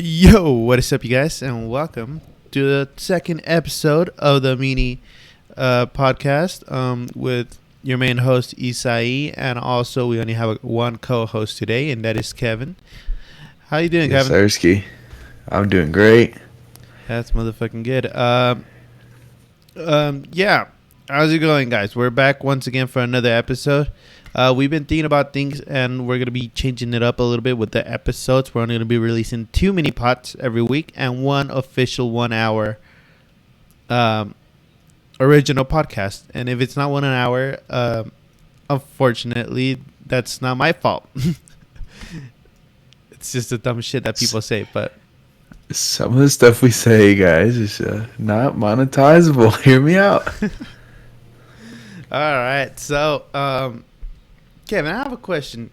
Yo, what is up, you guys, and welcome to the second episode of the mini podcast with your main host Isai, and also we only have one co-host today, and that is Kevin. How you doing, Yes, Kevin? Ersky. I'm doing great. That's motherfucking good. Yeah, how's it going, guys? We're back once again for another episode. We've been thinking about things, and we're gonna be changing it up a little bit with the episodes. We're only gonna be releasing 2 mini pods every week and one official 1 hour original podcast. And if it's not 1 hour, unfortunately, that's not my fault. It's just the dumb shit that people say. But Some of the stuff we say, guys, is not monetizable. Hear me out. all right, so Kevin, I have a question.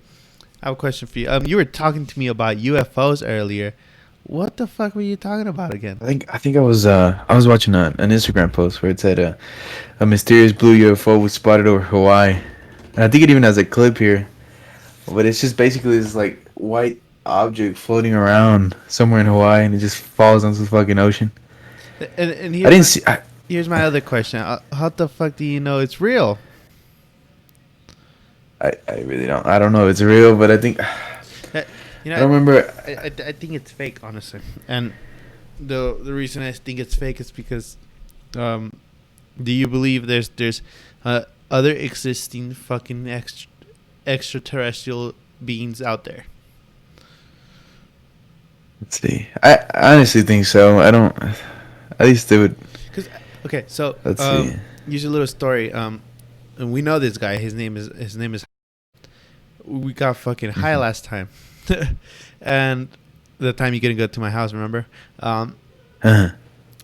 For you. You were talking to me about UFOs earlier. What the fuck were you talking about again? I think I was watching an Instagram post where it said a mysterious blue UFO was spotted over Hawaii. And I think it even has a clip here, but it's just basically this like white object floating around somewhere in Hawaii, and it just falls onto the fucking ocean. And I didn't see. here's my other question. How the fuck do you know it's real? I really don't. I don't know if it's real, but I think You I remember. I think it's fake, honestly. And the reason I think it's fake is because, do you believe there's other existing fucking extraterrestrial beings out there? Let's see. I honestly think so. I don't. At least they would. Cause, okay, so Let's see. Here's a little story. And we know this guy. His name is. We got fucking high Mhm. last time, and the time you couldn't go to my house, remember? Uh-huh.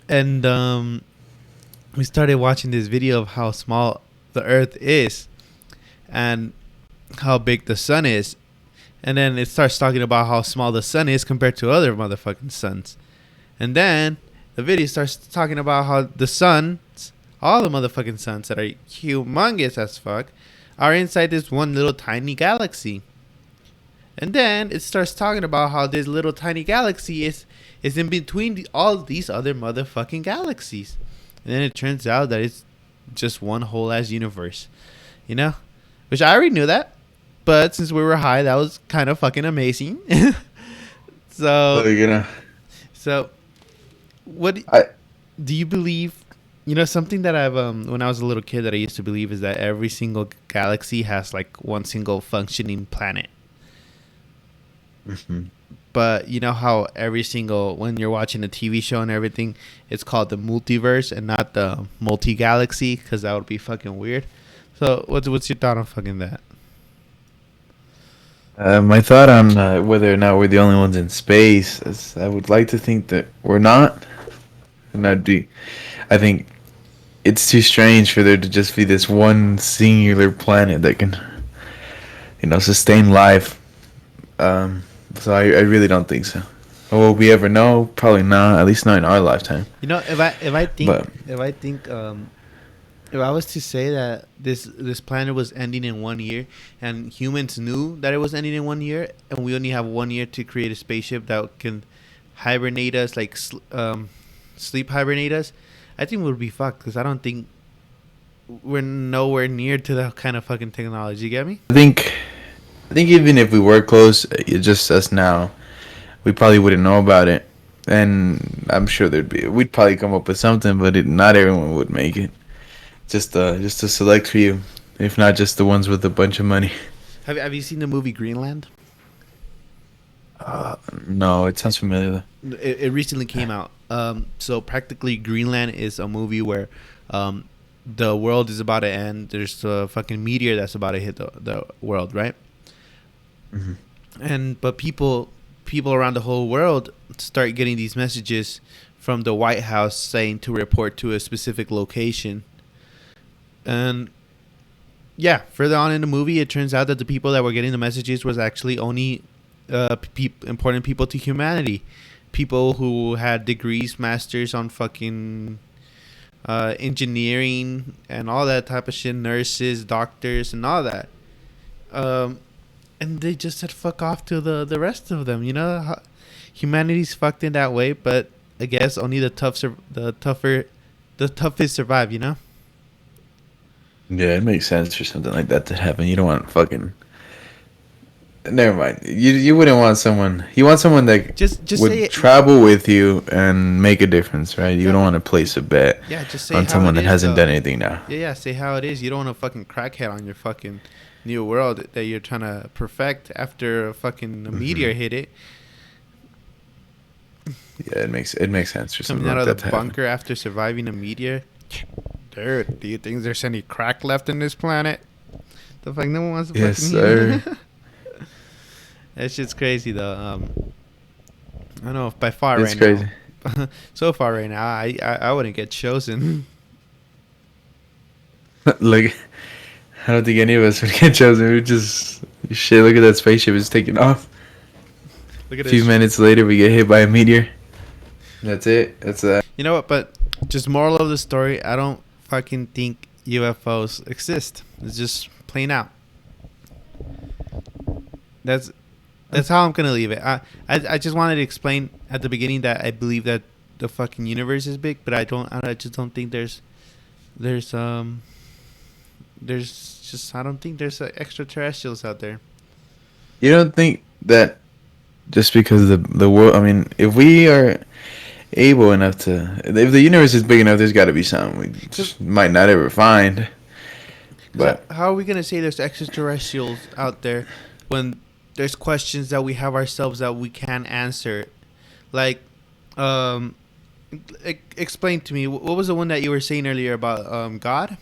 And we started watching this video of how small the Earth is, and how big the sun is, and then it starts talking about how small the sun is compared to other motherfucking suns, and then the video starts talking about how the suns, all the motherfucking suns that are humongous as fuck, are inside this one little tiny galaxy. And then it starts talking about how this little tiny galaxy is in between all these other motherfucking galaxies. And then it turns out that it's just one whole ass universe. You know? Which I already knew that. But since we were high, that was kind of fucking amazing. So so, you're gonna. so what I. do you believe? You know, something that I've when I was a little kid that I used to believe is that every single galaxy has like one single functioning planet. Mhm. But you know how every single, when you're watching a TV show and everything, it's called the multiverse and not the multi-galaxy, because that would be fucking weird. So what's your thought on fucking that? My thought on whether or not we're the only ones in space is I would like to think that we're not, and I'd be. I think it's too strange for there to just be this one singular planet that can, sustain life. So I really don't think so. Will we ever know? Probably not. At least not in our lifetime. You know, if I think But if I was to say that this planet was ending in 1 year, and humans knew that it was ending in 1 year, and we only have 1 year to create a spaceship that can hibernate us, like sleep hibernate us, I think we would be fucked, because I don't think we're nowhere near to that kind of fucking technology. You get me? I think even if we were close, it's just us now. We probably wouldn't know about it, and I'm sure we'd probably come up with something, but not everyone would make it. Just a select few, if not just the ones with a bunch of money. Have you seen the movie Greenland? No, it sounds familiar. It recently came out. So practically Greenland is a movie where the world is about to end. There's a fucking meteor that's about to hit the world, right? Hmm. But people around the whole world start getting these messages from the White House saying to report to a specific location. And yeah, further on in the movie, it turns out that the people that were getting the messages was actually only important people to humanity. People who had degrees, masters on fucking engineering and all that type of shit, nurses, doctors, and all that. And they just said fuck off to the rest of them, you know? humanity's fucked in that way, but I guess only the toughest survive. You know. Yeah, it makes sense for something like that to happen. You don't want fucking. Never mind. You wouldn't want someone. You want someone that Just say would it. travel with you and make a difference, right? You Yeah. don't want to place a bet Yeah, just say on how someone it that is, hasn't though. done anything now. Yeah, say how it is. You don't want a fucking crackhead on your fucking new world that you're trying to perfect after a fucking meteor hit it. Yeah, it makes sense for something Coming out like of that the to happen. bunker after surviving a meteor. Dude, do you think there's any crack left in this planet? The fuck, no one wants to Yes, fucking... sir. That shit's crazy, though. I don't know if by far It's right crazy. now. So far right now, I wouldn't get chosen. Like, I don't think any of us would get chosen. We would just shit. Look at that spaceship; it's taking off. Look A at few this. minutes later, we get hit by a meteor. That's it. That's that. You know what? But just moral of the story, I don't fucking think UFOs exist. It's just plain out. That's how I'm gonna leave it. I just wanted to explain at the beginning that I believe that the fucking universe is big, but I just don't think there's just I don't think there's extraterrestrials out there. You don't think that just because the world? I mean, if we are able enough to, if the universe is big enough, there's got to be something we just might not ever find. But How are we gonna say there's extraterrestrials out there when there's questions that we have ourselves that we can't answer? Like, explain to me, what was the one that you were saying earlier about God?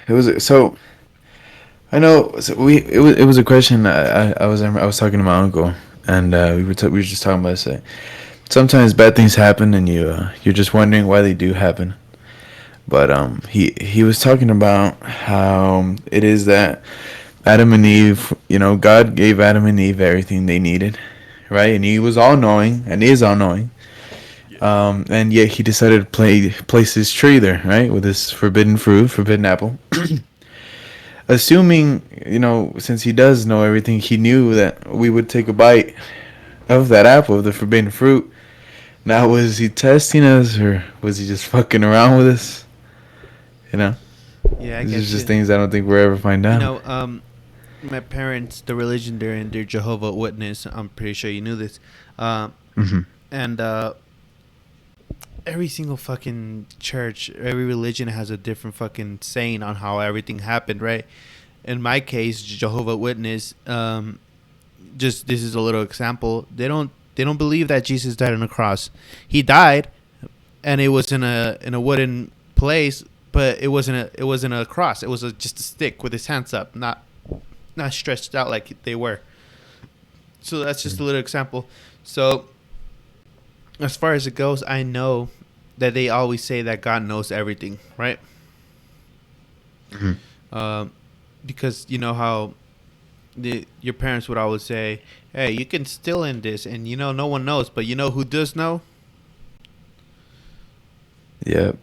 it was so. I know. So it was a question. I was talking to my uncle, and we were just talking about it. Sometimes bad things happen, and you're just wondering why they do happen. But he was talking about how it is that Adam and Eve, God gave Adam and Eve everything they needed, right? And he was all knowing, and is all knowing. And yet he decided to place his tree there, right, with this forbidden fruit, forbidden apple. Assuming, since he does know everything, he knew that we would take a bite of that apple, of the forbidden fruit. Now, was he testing us, or was he just fucking around with us? Yeah, I These guess are just things I don't think we'll ever find out. My parents, the religion they're in, they're Jehovah's Witness. I'm pretty sure you knew this. Mm-hmm. And every single fucking church, every religion has a different fucking saying on how everything happened, right? In my case, Jehovah's Witness, just this is a little example. They don't believe that Jesus died on a cross. He died, and it was in a wooden place, but it wasn't a cross. It was just a stick with his hands up, not stretched out like they were. So that's just a little example. So as far as it goes, I know that they always say that God knows everything, right? Mm-hmm. Because you know how your parents would always say, "Hey, you can still in this," and no one knows, but you know who does know? Yep.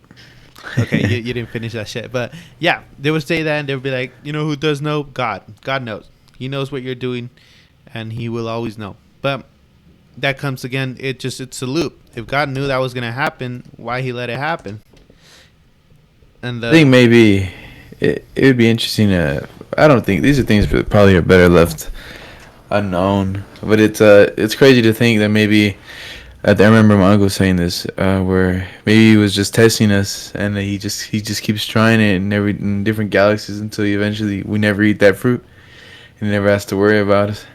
Okay, you didn't finish that shit, but yeah, they would say that, and they would be like, who does know? God knows. He knows what you're doing, and he will always know. But that comes again, it's a loop. If God knew that was gonna happen, why he let it happen? And I think maybe it would be interesting to. I don't think these are things that probably are better left unknown. But it's crazy to think that maybe. I remember my uncle saying this, where maybe he was just testing us, and he just keeps trying it in different galaxies until eventually we never eat that fruit, and he never has to worry about us.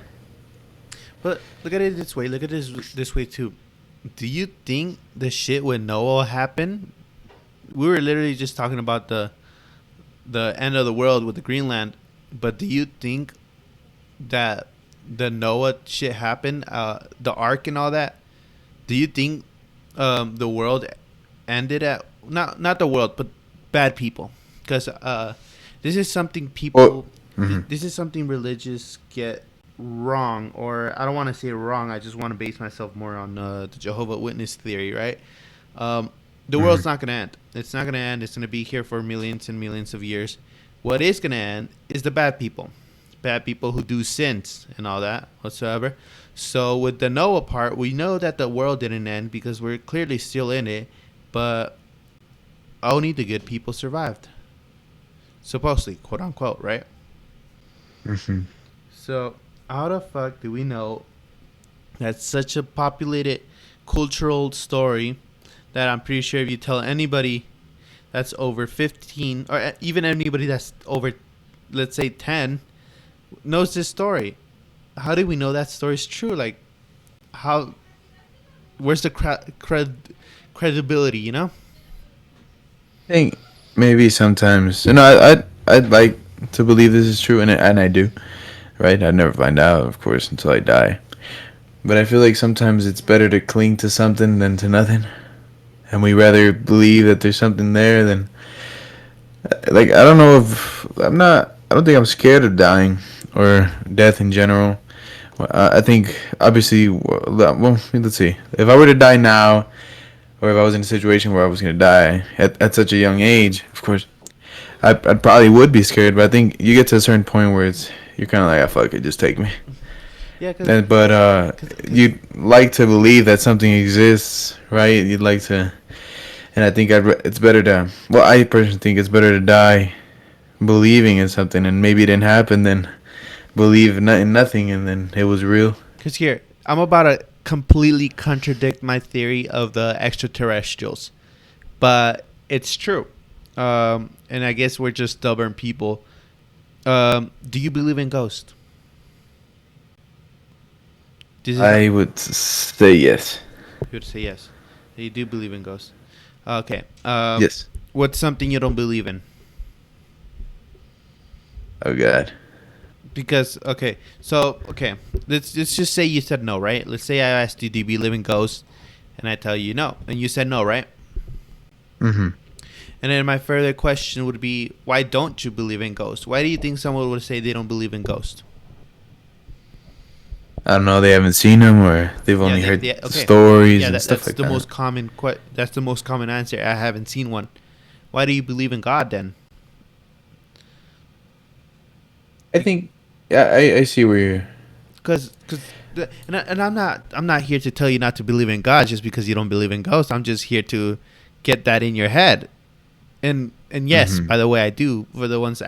But look at it this way. Look at this way too. Do you think the shit with Noah happened? We were literally just talking about the end of the world with the Greenland, but do you think that the Noah shit happened, the ark and all that? Do you think the world ended at not the world, but bad people? Because this is something people. Mm-hmm. This is something religious get wrong, or I don't want to say wrong. I just want to base myself more on the Jehovah's Witness theory, right? The world's not gonna end. It's not gonna end. It's gonna be here for millions and millions of years. What is gonna end is the bad people, bad people who do sins and all that whatsoever. So with the Noah part, we know that the world didn't end because we're clearly still in it, but only the good people survived. Supposedly, quote unquote, right? Mm-hmm. So how the fuck do we know that's such a populated cultural story that I'm pretty sure if you tell anybody that's over 15 or even anybody that's over, let's say, 10 knows this story? How do we know that story's true? Like, how? Where's the credibility? You know? I think maybe sometimes, I'd like to believe this is true, and I do, right? I'd never find out, of course, until I die. But I feel like sometimes it's better to cling to something than to nothing, and we rather believe that there's something there than, like, I don't know if I don't think I'm scared of dying or death in general. I think obviously, well, let's see. If I were to die now, or if I was in a situation where I was going to die at such a young age, of course, I probably would be scared. But I think you get to a certain point where you're kind of like, ah, fuck it, just take me. Yeah. But you'd like to believe that something exists, right? You'd like to, and I think it's better to. Well, I personally think it's better to die believing in something, and maybe it didn't happen, than believe in nothing and then it was real. Because here, I'm about to completely contradict my theory of the extraterrestrials, but it's true. And I guess we're just stubborn people. Do you believe in ghosts? I would say yes. You would say yes. You do believe in ghosts. Okay. Yes. What's something you don't believe in? Oh God. Because let's just say you said no, right? Let's say I asked you, do you believe in ghosts, and I tell you no, and you said no, right? Mm-hmm. And then my further question would be, why don't you believe in ghosts? Why do you think someone would say they don't believe in ghosts? I don't know. They haven't seen them, or they've only heard stories and stuff like that. That's the most common answer. I haven't seen one. Why do you believe in God then? I think, yeah, I see where you're. And I'm not here to tell you not to believe in God just because you don't believe in ghosts. I'm just here to get that in your head. And yes, Mm-hmm. by the way, I do. For the ones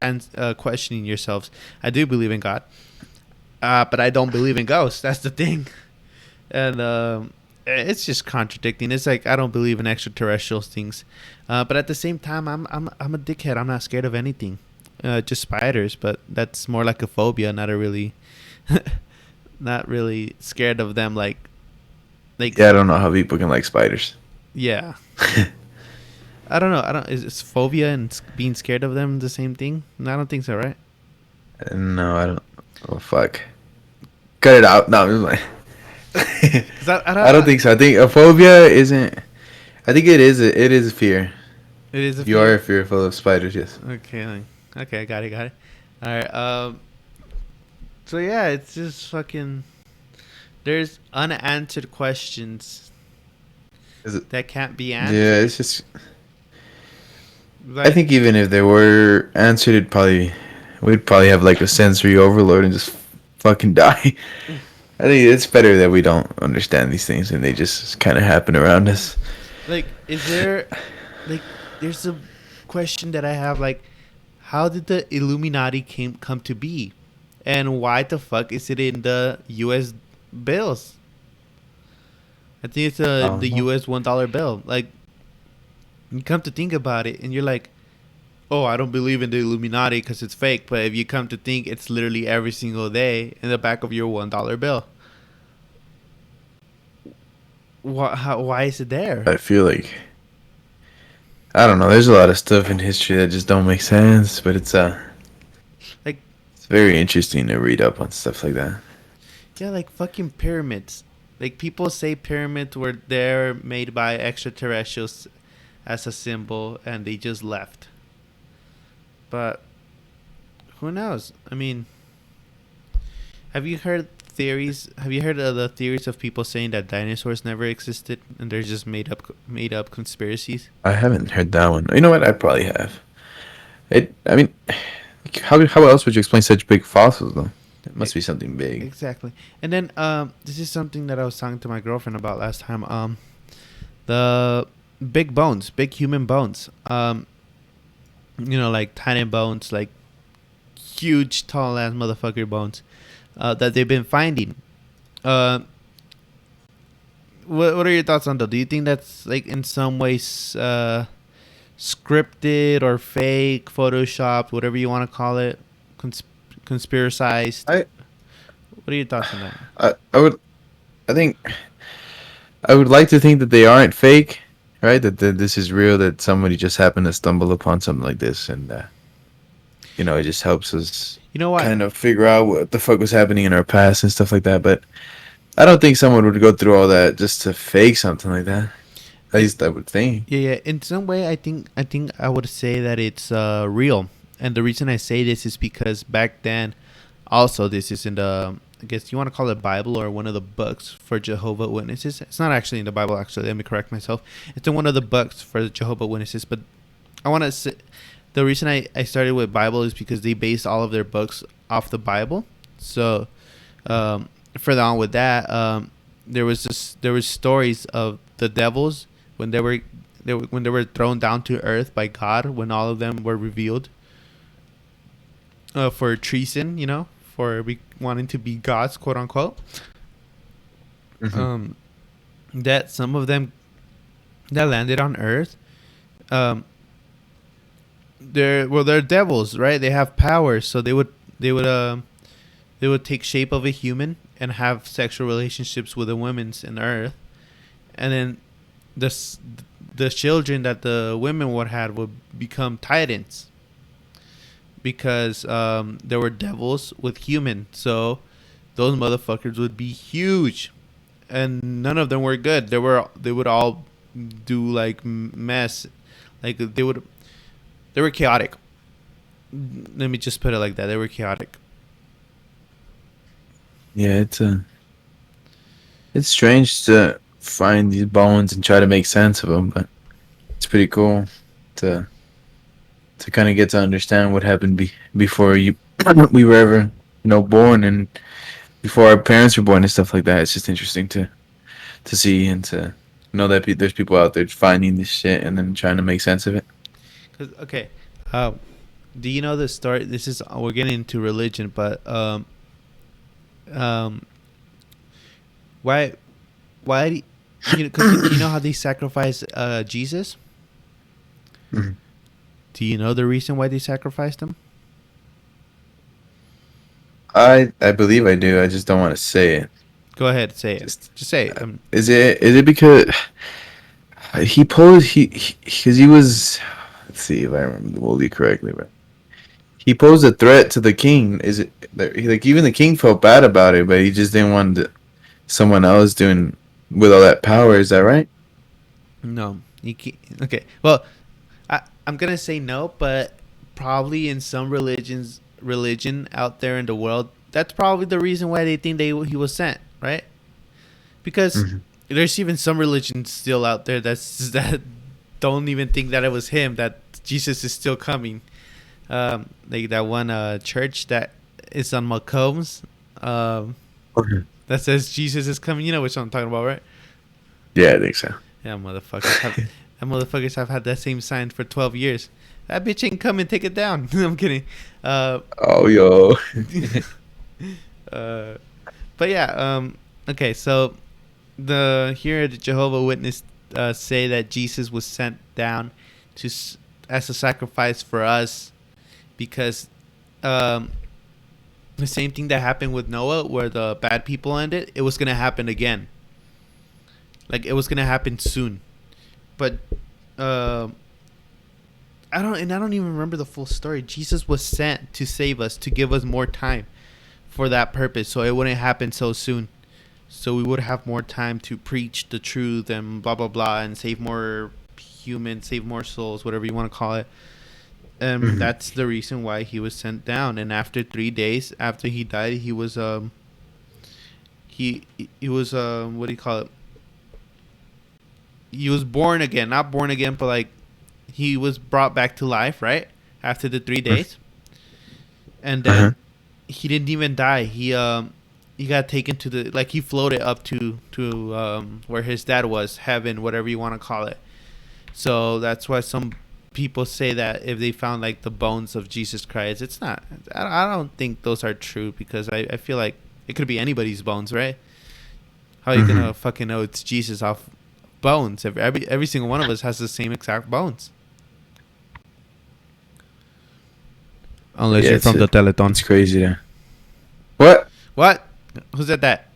questioning yourselves, I do believe in God, but I don't believe in ghosts. That's the thing, and it's just contradicting. It's like I don't believe in extraterrestrial things, but at the same time, I'm a dickhead. I'm not scared of anything. Just spiders, but that's more like a phobia, not a really, not really scared of them. Like, Yeah, I don't know how people can like spiders. Yeah, I don't know. Is phobia and being scared of them the same thing? No, I don't think so, right? No, I don't. Oh fuck! Cut it out. No, it's like. I don't think so. I think a phobia isn't. I think it is. It is a fear. It is a fear. You are fearful of spiders, yes. Okay, got it. All right. So yeah, it's just fucking. There's unanswered questions that can't be answered. Yeah, it's just. Like, I think even if they were answered, we'd probably have like a sensory overload and just fucking die. I think it's better that we don't understand these things and they just kind of happen around us. Like, is there, like, there's a question that I have, like, how did the Illuminati come to be? And why the fuck is it in the U.S. bills? I think it's the U.S. $1 bill. Like, you come to think about it, and you're like, oh, I don't believe in the Illuminati because it's fake. But if you come to think, it's literally every single day in the back of your $1 bill. Why is it there? I feel like, I don't know. There's a lot of stuff in history that just don't make sense, but it's it's very interesting to read up on stuff like that. Yeah, like fucking pyramids. Like, people say pyramids were there made by extraterrestrials as a symbol, and they just left. But who knows? I mean, have you heard theories? Have you heard of the theories of people saying that dinosaurs never existed and they're just made up conspiracies? I haven't heard that one. You know what? I probably have. I mean, How else would you explain such big fossils though? It must be something big. Exactly. And then this is something that I was talking to my girlfriend about last time. The big bones, big human bones. Like tiny bones, like huge, tall ass motherfucker bones that they've been finding. What are your thoughts on that? Do you think that's like in some ways scripted or fake, photoshopped, whatever you want to call it, conspiracized? What are your thoughts on that? I think I would like to think that they aren't fake, right? That this is real. That somebody just happened to stumble upon something like this, and it just helps us. You know what? Kind of figure out what the fuck was happening in our past and stuff like that. But I don't think someone would go through all that just to fake something like that. At least I would think. Yeah. In some way, I think I would say that it's real, and the reason I say this is because back then, also this is in the, I guess you want to call it Bible or one of the books for Jehovah's Witnesses. It's not actually in the Bible. Actually, let me correct myself. It's in one of the books for the Jehovah's Witnesses. But I want to say the reason I started with Bible is because they base all of their books off the Bible. So further on with that, there was stories of the devils when they were thrown down to earth by God, when all of them were revealed for treason, for wanting to be gods, quote unquote. Mm-hmm. That some of them that landed on earth, they're devils, right? They have powers, so they would take shape of a human and have sexual relationships with the women in earth, and then the children that the women would have would become titans, because there were devils with human, so those motherfuckers would be huge, and none of them were good. They would all do like mess, like they were chaotic. Let me just put it like that. They were chaotic. Yeah, it's strange to find these bones and try to make sense of them, but it's pretty cool to kind of get to understand what happened before we were ever born, and before our parents were born and stuff like that. It's just interesting to see and to know that there's people out there finding this shit and then trying to make sense of it. Okay, do you know the story? This is, we're getting into religion, but why do cause you know how they sacrificed Jesus? Mm-hmm. Do you know the reason why they sacrificed him? I believe I do. I just don't want to say it. Go ahead, say it. Just say it. Is it because because he was, let's see if I remember the movie correctly, but he posed a threat to the king. Is it like even the king felt bad about it, but he just didn't want someone else doing with all that power? Is that right? No, you can't. Okay, well, I'm gonna say no, but probably in some religion out there in the world, that's probably the reason why they think he was sent, right? Because there's even some religions still out there that don't even think that it was him, that Jesus is still coming. Like that one church that is on McCombs, that says Jesus is coming. You know which one I'm talking about, right? Yeah, I think so. Yeah, motherfuckers have had that same sign for 12 years. That bitch ain't coming. Take it down. I'm kidding. Oh, yo. But yeah. Okay, so here the Jehovah's Witness say that Jesus was sent down as a sacrifice for us, because the same thing that happened with Noah, where the bad people ended, it was gonna happen again. Like, it was gonna happen soon. But I don't even remember the full story. Jesus was sent to save us, to give us more time for that purpose, so it wouldn't happen so soon. So we would have more time to preach the truth and blah blah blah, and save more humans, save more souls, whatever you want to call it. And that's the reason why he was sent down. And after 3 days after he died, he was he was what do you call it? He was born again, not born again, but like he was brought back to life, right? After the 3 days. and Uh-huh. then he didn't even die. He got taken to the, like, he floated up to where his dad was, heaven, whatever you want to call it. So that's why some people say that if they found like the bones of Jesus Christ, it's not. I don't think those are true, because I feel like it could be anybody's bones, right? How are you Mm-hmm. gonna fucking know it's Jesus off bones? Every single one of us has the same exact bones. Unless Yeah, you're from the Teletón. it's crazy. There. What? What? Who said that?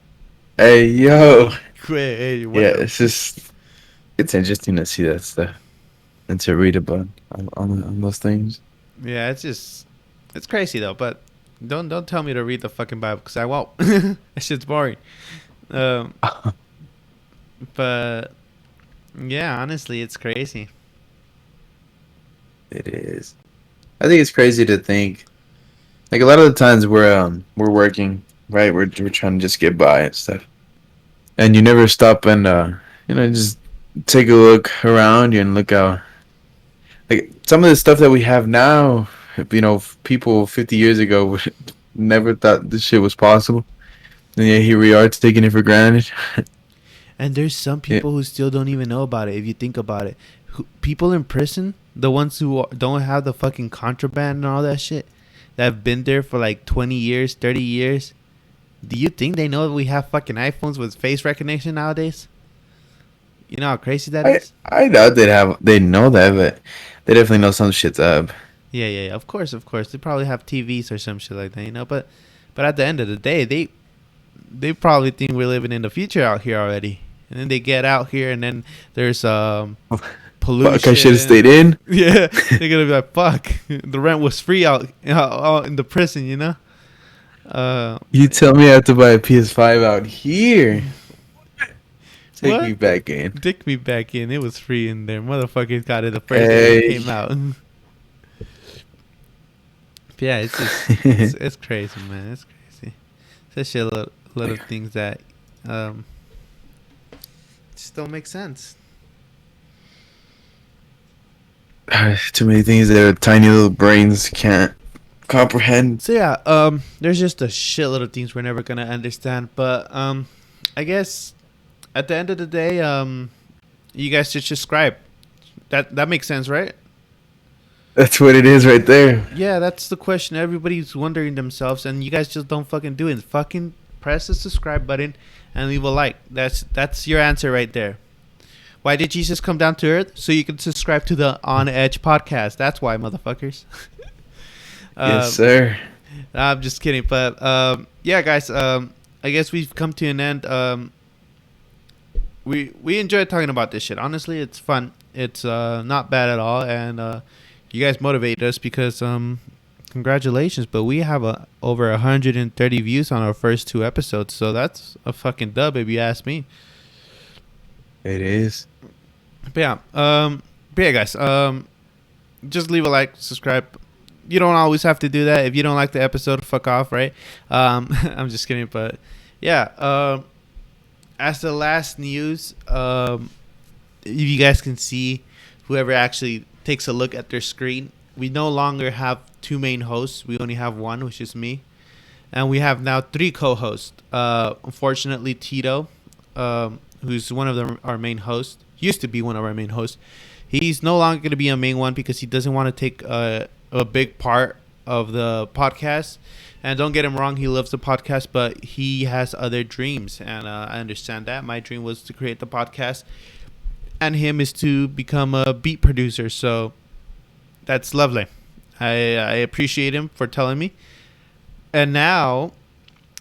Hey, yo. Hey, what Yeah, up? it's interesting to see that stuff and to read about on those things. Yeah, it's crazy though. But don't tell me to read the fucking Bible, because I won't. That shit's boring. Um, but yeah, honestly, it's crazy. It is. I think it's crazy to think. Like a lot of the times we're working, right? We're trying to just get by and stuff, and you never stop and just take a look around you and look out. Like some of the stuff that we have now, people 50 years ago would never thought this shit was possible, and yet here we are taking it for granted. And there's some Yeah, people who still don't even know about it. If you think about it, people in prison, the ones who don't have the fucking contraband and all that shit, that have been there for like 20 years, 30 years. Do you think they know that we have fucking iPhones with face recognition nowadays? You know how crazy that I is? I doubt they know that, but they definitely know some shit's up. Yeah. Of course, of course. They probably have TVs or some shit like that, you know. But at the end of the day, they probably think we're living in the future out here already. And then they get out here, and then there's Fuck, I should have stayed pollution. in. Yeah, they're gonna be like, "Fuck, the rent was free out in the prison," you know. Uh, You tell me I have to buy a PS5 out here. Take me what? back in. Dick me back in. It was free in there. Motherfuckers got it the first day it Hey. came out. Yeah, it's just it's crazy, man. It's crazy. It's just a lot of things that um just don't make sense. Too many things that our tiny little brains can't comprehend. So yeah, there's just a shitload of things we're never gonna understand. But I guess at the end of the day, you guys should subscribe. That makes sense, right? That's what it is right there. Yeah, that's the question everybody's wondering themselves, and you guys just don't fucking do it. Fucking press the subscribe button and leave a like. That's your answer right there. Why did Jesus come down to earth? So you can subscribe to the OnEdge Podcast. That's why, motherfuckers. Yes, sir. I'm just kidding, but yeah, guys. I guess we've come to an end. We enjoy talking about this shit. Honestly, it's fun. It's not bad at all, and you guys motivate us because congratulations. But we have over 130 views on our first 2 episodes, so that's a fucking dub if you ask me. It is. But yeah, guys. Just leave a like, subscribe. You don't always have to do that. If you don't like the episode, fuck off, right? I'm just kidding, but yeah. As the last news, if you guys can see, whoever actually takes a look at their screen, we no longer have 2 main hosts. We only have 1, which is me, and we have now 3 co-hosts. Unfortunately, Tito, who's one of our main hosts, used to be one of our main hosts. He's no longer going to be a main one because he doesn't want to take a big part of the podcast. And don't get him wrong, he loves the podcast, but he has other dreams, and I understand that. My dream was to create the podcast, and him is to become a beat producer. So that's lovely. I appreciate him for telling me. And now,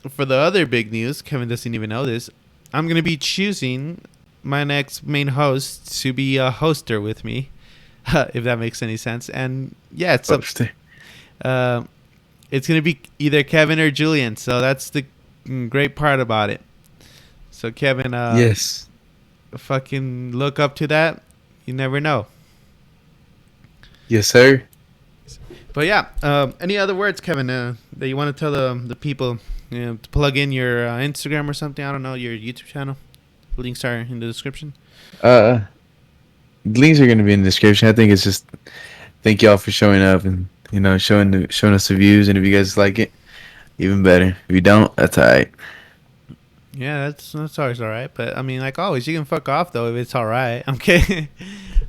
for the other big news, Kevin doesn't even know this. I'm going to be choosing my next main host to be a hoster with me, if that makes any sense. And yeah, it's going to be either Kevin or Julian. So that's the great part about it. So Kevin, Yes. fucking look up to that. You never know. Yes, sir. But yeah, any other words, Kevin, that you want to tell the people? To plug in your Instagram or something. I don't know, your YouTube channel. Links are in the description. Links are going to be in the description. I think it's just thank y'all for showing up and showing us the views, and if you guys like it, even better. If you don't, that's alright. Yeah, that's always all right. But I mean, like always, you can fuck off though if it's all right. I'm kidding.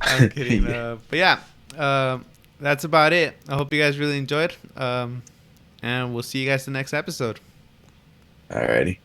I'm kidding. Yeah. But yeah, that's about it. I hope you guys really enjoyed. And we'll see you guys the next episode. Alrighty.